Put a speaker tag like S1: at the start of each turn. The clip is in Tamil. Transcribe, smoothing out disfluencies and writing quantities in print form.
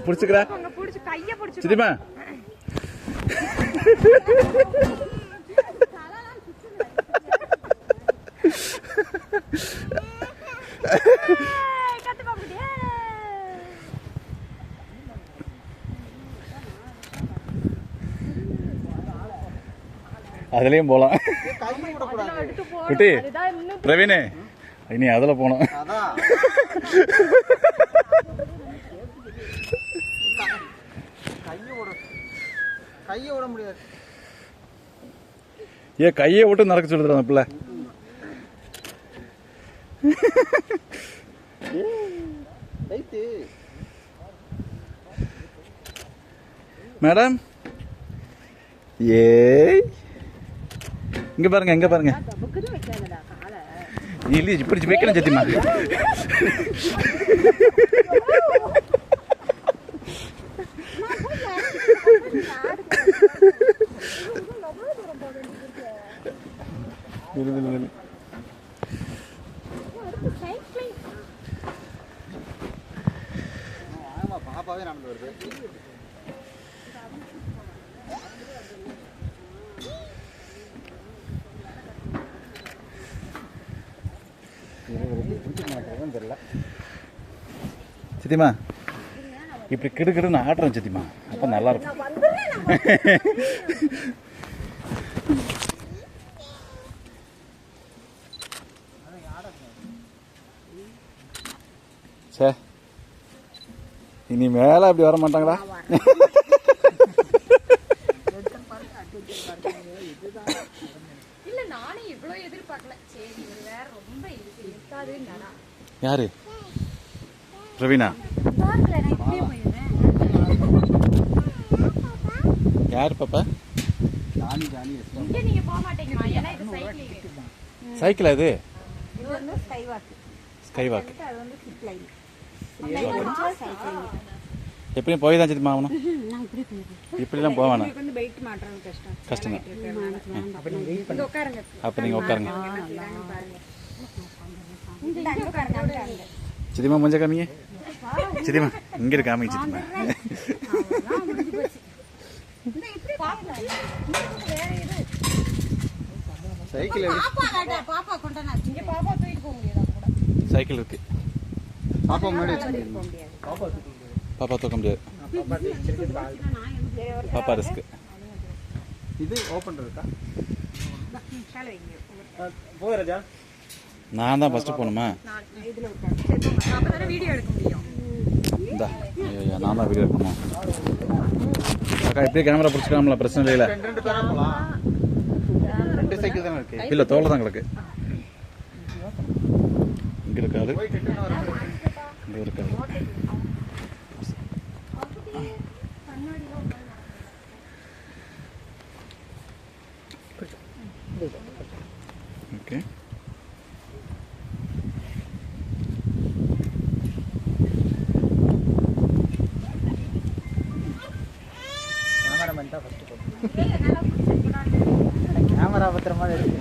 S1: பிடிச்சிக்கிறா சித்திமா. அதுலயும் போலாம் குட்டி பிரவீனே, இனி அதுல போனோம்.
S2: கையை விட முடியாது.
S1: ஏன் கையை விட்டு நடக்க சொல்லுறான் பிள்ளை. மேடம் ஏய் இங்க பாருங்க, எங்க பாருங்க. இல்ல இப்படி வைக்கணும் சத்தியமா.
S2: பாப்பாவே நடந்து வருது.
S1: சித்திமா இப்படி கிடுக்கிடுன்னு ஆடுறோம் சித்திமா, அப்ப நல்லா இருக்கும். சே இனி மேல அப்படி வர மாட்டாங்களா? யாரு? பிரவீனா. யாரு பாப்பா? சைக்கிள் அது ஸ்கைவாக். எப்படியும் போய் தான் சித்திமா ஆகணும். இப்படிலாம் போவானா? கஷ்டம். அப்ப நீங்க உட்காருங்க. சித்திமா மஞ்ச காமிங்க. சித்திமா இங்க இருக்கு, காமிங்க சித்திமா.
S2: சைக்கிள்
S1: சைக்கிள் இருக்கு.
S2: பாப்பா முன்னாடி
S1: பாப்பா தூக்க முடியாது. பாப்பா ரிஸ்க்.
S2: இது ஓபன் இருக்கா? போய் ராஜா.
S1: நான் தான் ஃபர்ஸ்ட் போணுமா? இந்தா ஐயோ நான் தான் வீடியோ எடுக்கணும். அக்கா இப்படியே கேமரா பிடிச்சிக்கலாம்ல, பிரச்சனை இல்லை.
S2: ரெண்டு பேரா போலாம். ரெண்டு சைக்கிள் தானே இருக்கு.
S1: இல்லை தோலை தான் கிடக்கு. இங்க இருக்காரு, இங்க இருக்காரு. ஓகே
S2: கேமரா பத்திரமா எடுத்து